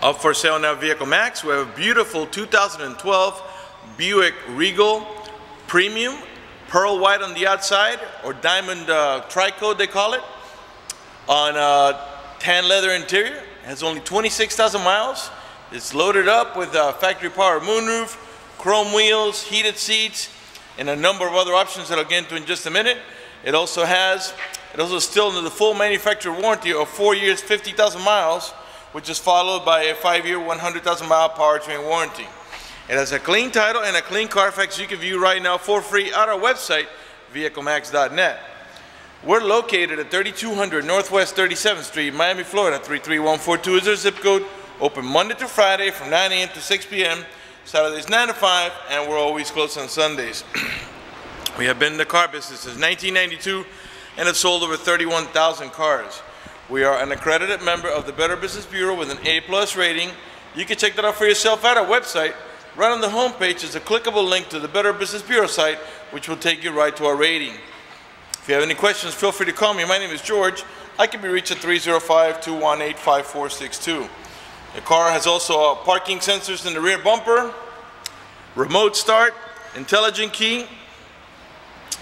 Up for sale now, Vehiclemax. We have a beautiful 2012 Buick Regal Premium, pearl white on the outside, or diamond tri-coat they call it, on tan leather interior. It has only 26,000 miles. It's loaded up with factory power moonroof, chrome wheels, heated seats, and a number of other options that I'll get into in just a minute. It also still under the full manufacturer warranty of 4 years, 50,000 miles, which is followed by a 5-year, 100,000 mile powertrain warranty. It has a clean title and a clean Carfax you can view right now for free at our website, vehiclemax.net. We're located at 3200 Northwest 37th Street, Miami, Florida, 33142 is our zip code. Open Monday to Friday from 9 a.m. to 6 p.m. Saturdays 9 to 5, and we're always closed on Sundays. We have been in the car business since 1992 and have sold over 31,000 cars. We are an accredited member of the Better Business Bureau with an A+ rating. You can check that out for yourself at our website. Right on the home page is a clickable link to the Better Business Bureau site, which will take you right to our rating. If you have any questions, feel free to call me. My name is George. I can be reached at 305-218-5462. The car has also parking sensors in the rear bumper, remote start, intelligent key,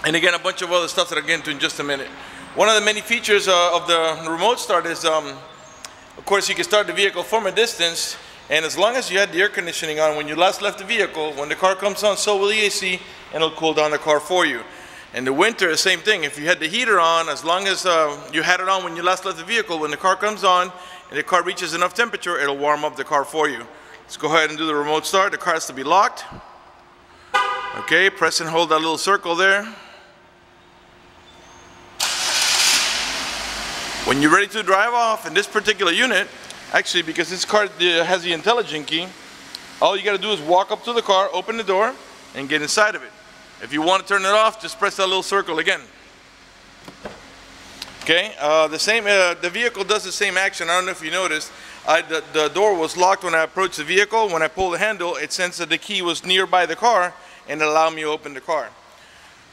and again a bunch of other stuff that I'll get into in just a minute. One of the many features of the remote start is, of course, you can start the vehicle from a distance, and as long as you had the air conditioning on when you last left the vehicle, when the car comes on, so will the AC, and it'll cool down the car for you. In the winter, the same thing. If you had the heater on, as long as you had it on when you last left the vehicle, when the car comes on and the car reaches enough temperature, it'll warm up the car for you. Let's go ahead and do the remote start. The car has to be locked. Okay, press and hold that little circle there. When you're ready to drive off in this particular unit, actually because this car has the intelligent key, all you got to do is walk up to the car, open the door, and get inside of it. If you want to turn it off, just press that little circle again. Okay, the vehicle does the same action. I don't know if you noticed. The door was locked when I approached the vehicle. When I pulled the handle, it sensed that the key was nearby the car and it allowed me to open the car.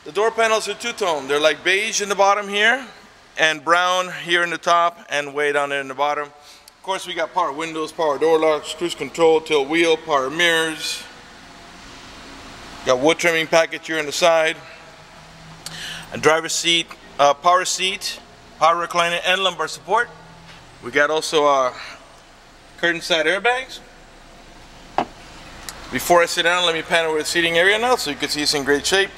The door panels are two-tone. They're like beige in the bottom here and brown here in the top and way down there in the bottom. Of course, we got power windows, power door locks, cruise control, tilt wheel, power mirrors. Got wood trimming package here on the side. A driver's seat, power seat, power recliner, and lumbar support. We got also curtain side airbags. Before I sit down, let me pan over the seating area now so you can see it's in great shape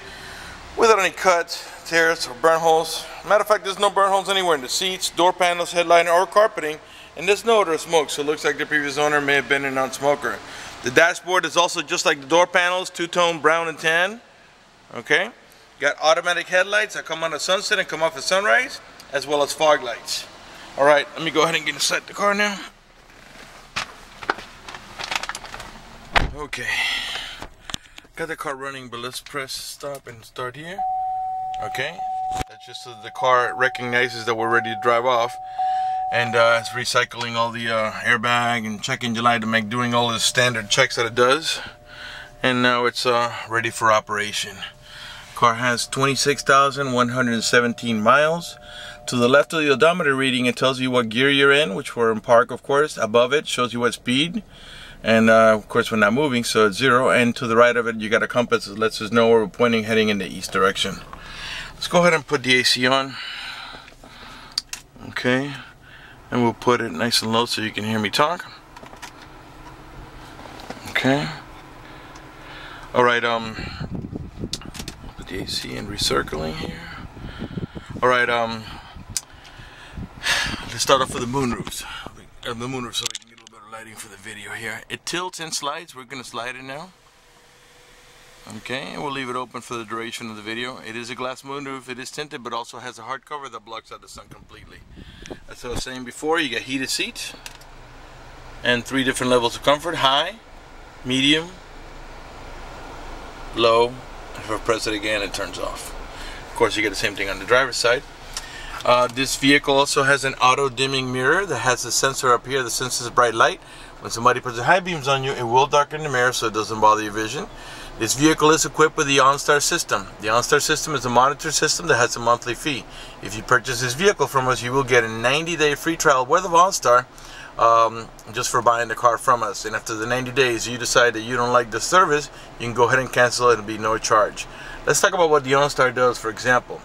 without any cuts, tears, or burn holes. Matter of fact, there's no burn holes anywhere in the seats, door panels, headliner, or carpeting, and there's no odor of smoke, so it looks like the previous owner may have been a non-smoker. The dashboard is also just like the door panels, two-tone brown and tan. Okay, got automatic headlights that come on at sunset and come off at sunrise, as well as fog lights. All right, let me go ahead and get inside the car now. Okay, got the car running, but let's press stop and start here. Okay, that's just so the car recognizes that we're ready to drive off. And it's recycling all the airbag and check engine light to doing all the standard checks that it does. And now it's ready for operation. Car has 26,117 miles. To the left of the odometer reading, it tells you what gear you're in, which we're in park, of course. Above it shows you what speed. And of course we're not moving, so it's 0. And to the right of it, you got a compass that lets us know where we're pointing, heading in the east direction. Let's go ahead and put the AC on. Okay. And we'll put it nice and low so you can hear me talk. Okay. Alright, put the AC in recircling here. Alright, let's start off with the moonroofs. The moonroof so we can get a little better lighting for the video here. It tilts and slides. We're going to slide it now. Okay, and we'll leave it open for the duration of the video. It is a glass moonroof. It is tinted, but also has a hard cover that blocks out the sun completely. As I was saying before, you get heated seats and 3 different levels of comfort: high, medium, low. If I press it again, it turns off. Of course, you get the same thing on the driver's side. This vehicle also has an auto dimming mirror that has a sensor up here that senses bright light. When somebody puts the high beams on you, it will darken the mirror so it doesn't bother your vision. This vehicle is equipped with the OnStar system. The OnStar system is a monitor system that has a monthly fee. If you purchase this vehicle from us, you will get a 90-day free trial worth of OnStar just for buying the car from us. And after the 90 days you decide that you don't like the service, you can go ahead and cancel it and be no charge. Let's talk about what the OnStar does. For example,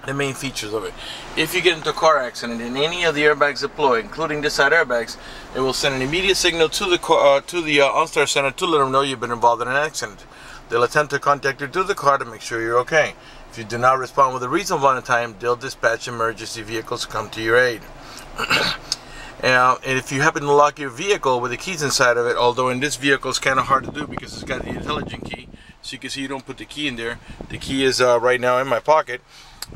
the main features of it: if you get into a car accident and any of the airbags deploy, including the side airbags, it will send an immediate signal to the OnStar center to let them know you've been involved in an accident. They'll attempt to contact you through the car to make sure you're okay. If you do not respond with a reasonable amount of time, they'll dispatch emergency vehicles to come to your aid. And if you happen to lock your vehicle with the keys inside of it, although in this vehicle it's kind of hard to do because it's got the intelligent key, so you can see you don't put the key in there. The key is right now in my pocket,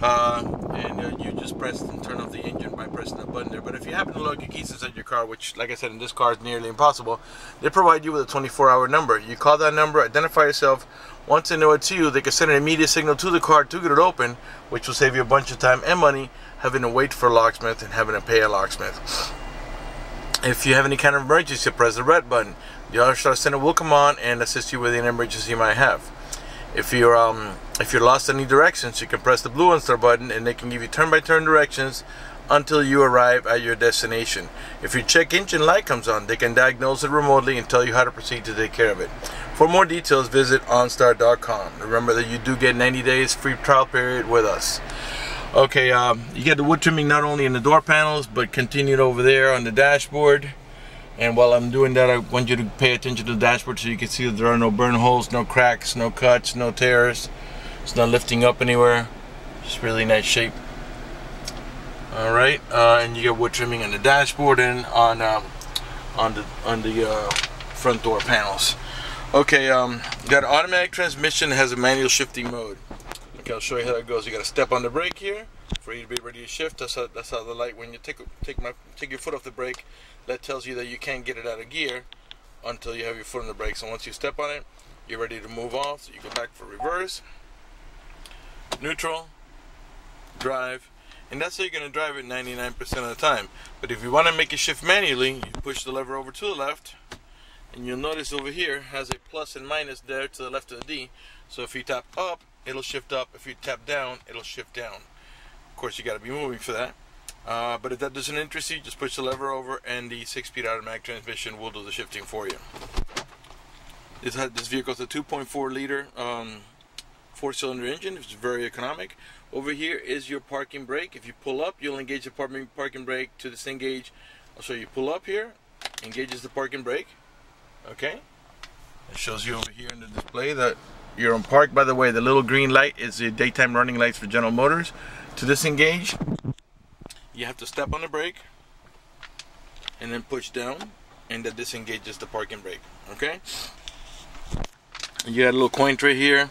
and you just press and turn off the engine by pressing the button there. But if you happen to lock your keys inside your car, which like I said in this car is nearly impossible, they provide you with a 24-hour number. You call that number, identify yourself. Once they know it's you, they can send an immediate signal to the car to get it open, which will save you a bunch of time and money having to wait for a locksmith and having to pay a locksmith. If you have any kind of emergency, press the red button. The OnStar center will come on and assist you with any emergency you might have. If you're lost in any directions, you can press the blue OnStar button and they can give you turn-by-turn directions until you arrive at your destination. If your check engine light comes on, they can diagnose it remotely and tell you how to proceed to take care of it. For more details, visit OnStar.com. Remember that you do get 90 days free trial period with us. Okay, you get the wood trimming not only in the door panels, but continued over there on the dashboard. And while I'm doing that, I want you to pay attention to the dashboard so you can see that there are no burn holes, no cracks, no cuts, no tears. It's not lifting up anywhere. Just really nice shape. All right, and you get wood trimming on the dashboard and on the front door panels. Okay, got an automatic transmission that has a manual shifting mode. Okay, I'll show you how that goes. You got to step on the brake here for you to be ready to shift. That's how the light, when you take your foot off the brake, that tells you that you can't get it out of gear until you have your foot on the brake. So once you step on it, you're ready to move off. So you go back for reverse, neutral, drive, and that's how you're going to drive it 99% of the time. But if you want to make it shift manually, you push the lever over to the left, and you'll notice over here has a plus and minus there to the left of the D. So if you tap up, it'll shift up. If you tap down, it'll shift down. Of course, you got to be moving for that. But if that doesn't interest you, just push the lever over and the 6-speed automatic transmission will do the shifting for you. This vehicle is a 2.4 liter 4-cylinder engine. It's very economic. Over here is your parking brake. If you pull up, you'll engage the parking brake to disengage. I'll show you. Pull up here, engages the parking brake. Okay. It shows you over here in the display that you're on park. By the way, the little green light is the daytime running lights for General Motors. To disengage, you have to step on the brake and then push down, and that disengages the parking brake. Okay. You got a little coin tray here,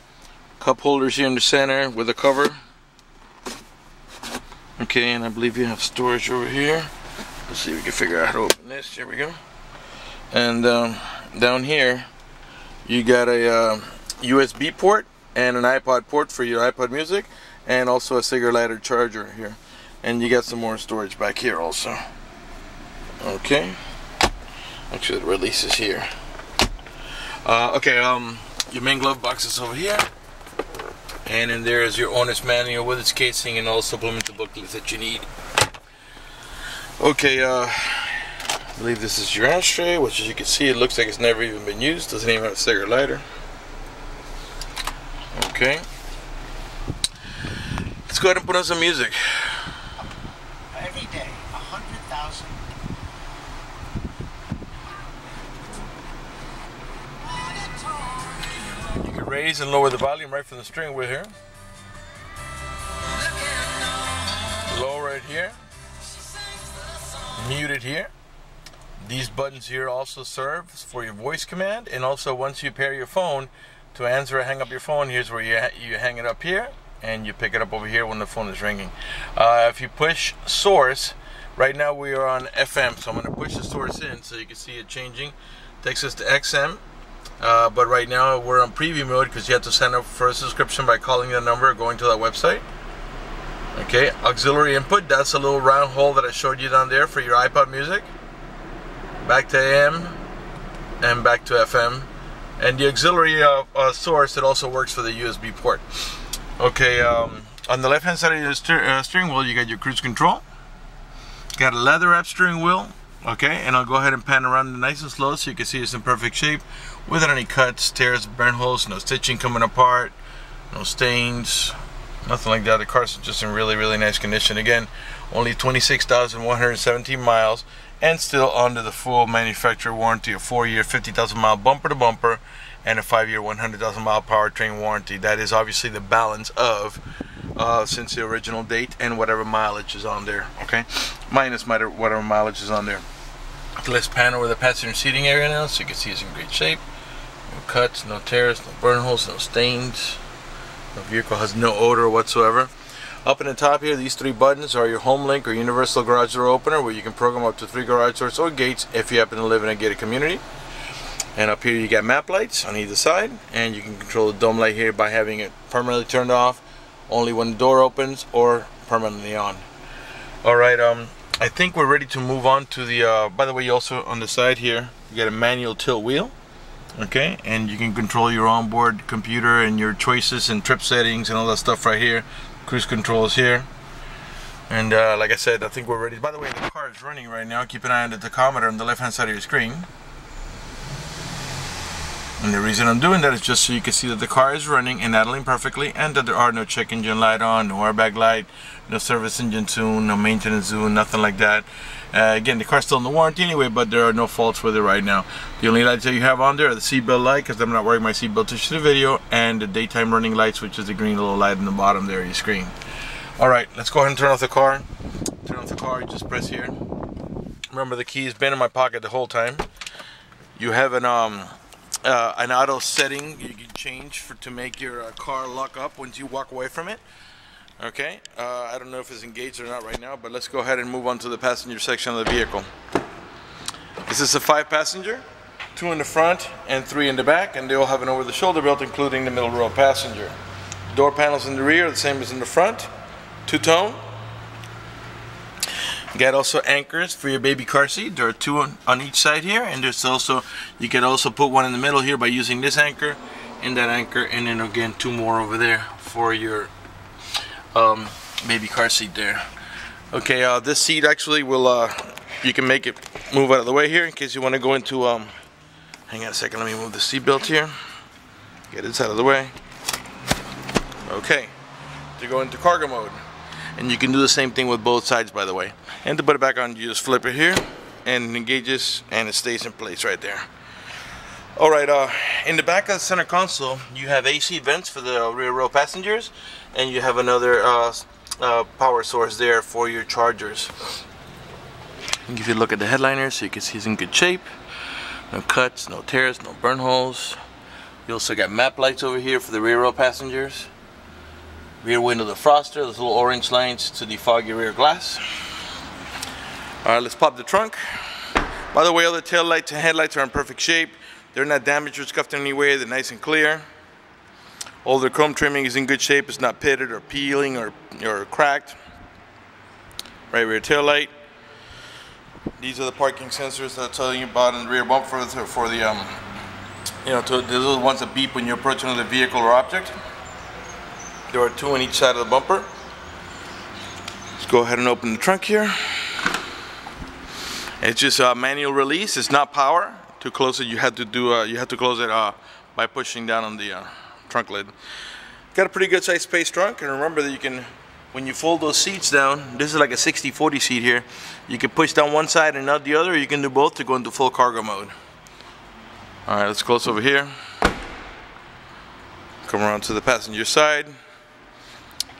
cup holders here in the center with a cover. Okay, and I believe you have storage over here. Let's see if we can figure out how to open this. Here we go. And down here, you got a USB port and an iPod port for your iPod music, and also a cigarette lighter charger here. And you got some more storage back here also. Okay. Actually, the release is here. Okay, your main glove box is over here. And in there is your owner's manual with its casing and all supplemental booklets that you need. Okay, I believe this is your ashtray, which as you can see, it looks like it's never even been used. Doesn't even have a cigarette lighter. Okay. Let's go ahead and put on some music. Every day, 100,000. You can raise and lower the volume right from the steering wheel here. Lower it here. Mute it here. These buttons here also serve for your voice command, and also once you pair your phone, to answer or hang up your phone, here's where you hang it up here, and you pick it up over here when the phone is ringing. If you push source, right now we are on FM, so I'm going to push the source in so you can see it changing. Takes us to XM, but right now we're on preview mode because you have to sign up for a subscription by calling the number or going to that website. Okay, auxiliary input, that's a little round hole that I showed you down there for your iPod music. Back to AM and back to FM. And the auxiliary source, it also works for the USB port. Okay, on the left hand side of your steering wheel, you got your cruise control. You got a leather wrap steering wheel Okay, and I'll go ahead and pan around nice and slow so you can see it's in perfect shape without any cuts, tears, burn holes, no stitching coming apart, no stains, nothing like that. The car's just in really, really nice condition. Again, only 26,117 miles and still under the full manufacturer warranty of 4-year, 50,000 mile bumper to bumper and a 5-year, 100,000 mile powertrain warranty. That is obviously the balance of since the original date and whatever mileage is on there, okay? Minus whatever mileage is on there. Let's pan over the passenger seating area now so you can see it's in great shape. No cuts, no tears, no burn holes, no stains. The vehicle has no odor whatsoever. Up in the top here, these 3 buttons are your home link or universal garage door opener, where you can program up to 3 garage doors or gates if you happen to live in a gated community. And up here you got map lights on either side, and you can control the dome light here by having it permanently turned off only when the door opens or permanently on. Alright, I think we're ready to move on to the by the way, you also on the side here you get a manual tilt wheel, okay, and you can control your onboard computer and your choices and trip settings and all that stuff right here. Cruise control is here, and like I said, I think we're ready. By the way, the car is running right now. Keep an eye on the tachometer on the left hand side of your screen. And the reason I'm doing that is just so you can see that the car is running and idling perfectly, and that there are no check engine light on, no airbag light, no service engine tune, no maintenance zone, nothing like that. Again, the car's still in the warranty anyway, but there are no faults with it right now. The only lights that you have on there are the seatbelt light, because I'm not wearing my seatbelt to shoot the video, and the daytime running lights, which is the green little light in the bottom there of your screen. Alright, let's go ahead and turn off the car. Turn off the car, you just press here. Remember, the key has been in my pocket the whole time. You have an auto setting you can change to make your car lock up once you walk away from it. Okay, I don't know if it's engaged or not right now, but let's go ahead and move on to the passenger section of the vehicle. This is a 5-passenger, 2 in the front and 3 in the back, and they all have an over-the-shoulder belt, including the middle row passenger. Door panels in the rear are the same as in the front, 2-tone. You got also anchors for your baby car seat. There are 2 on each side here, and there's also, you can also put one in the middle here by using this anchor and that anchor, and then again 2 more over there for your baby car seat there. Okay, this seat actually will you can make it move out of the way here in case you want to go into hang on a second, let me move the seat belt here, get this out of the way. Okay, to go into cargo mode, and you can do the same thing with both sides, by the way. And to put it back on, you just flip it here and it engages and it stays in place right there. Alright, in the back of the center console you have AC vents for the rear row passengers, and you have another power source there for your chargers. And if you look at the headliner, so you can see it's in good shape. No cuts, no tears, no burn holes. You also got map lights over here for the rear row passengers. Rear window defroster, those little orange lines to defog your rear glass. Alright, let's pop the trunk. By the way, all the tail lights and headlights are in perfect shape. They're not damaged or scuffed in any way. They're nice and clear. All the chrome trimming is in good shape. It's not pitted or peeling or cracked. Right rear tail light. These are the parking sensors that I'm telling you about in the rear bumper for the you know, those are the ones that beep when you're approaching the vehicle or object. There are 2 on each side of the bumper. Let's go ahead and open the trunk here. It's just a manual release. It's not power. To close it, you have to do you have to close it by pushing down on the trunk lid. Got a pretty good sized space trunk, and remember that you can, when you fold those seats down, this is like a 60-40 seat here. You can push down one side and not the other, or you can do both to go into full cargo mode. All right, let's close over here. Come around to the passenger side.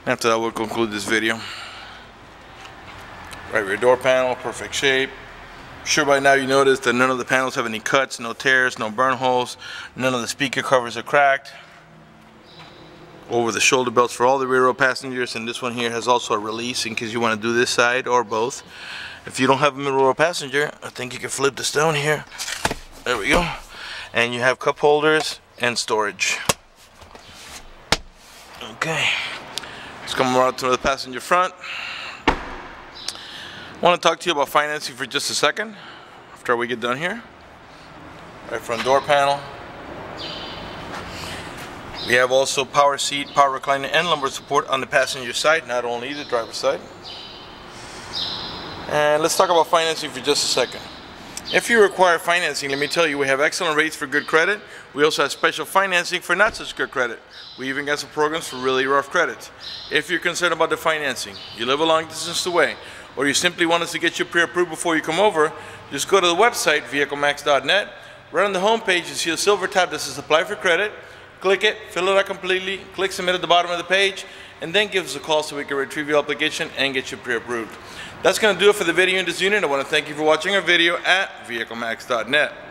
After that, we'll conclude this video. Right rear door panel, perfect shape. Sure, by now you noticed that none of the panels have any cuts, no tears, no burn holes. None of the speaker covers are cracked. Over the shoulder belts for all the rear row passengers, and this one here has also a release in case you want to do this side or both. If you don't have a middle row passenger, I think you can flip this down here. There we go. And you have cup holders and storage. Okay, let's come around to the passenger front. I want to talk to you about financing for just a second after we get done here. Right front door panel. We have also power seat, power recliner, and lumbar support on the passenger side, not only the driver's side. And let's talk about financing for just a second. If you require financing, let me tell you, we have excellent rates for good credit. We also have special financing for not such good credit. We even got some programs for really rough credit. If you're concerned about the financing, you live a long distance away, or you simply want us to get you pre-approved before you come over, just go to the website, Vehiclemax.net. Right on the home page, you see a silver tab that says Apply for Credit. Click it, fill it out completely, click Submit at the bottom of the page, and then give us a call so we can retrieve your application and get you pre-approved. That's going to do it for the video in this unit. I want to thank you for watching our video at Vehiclemax.net.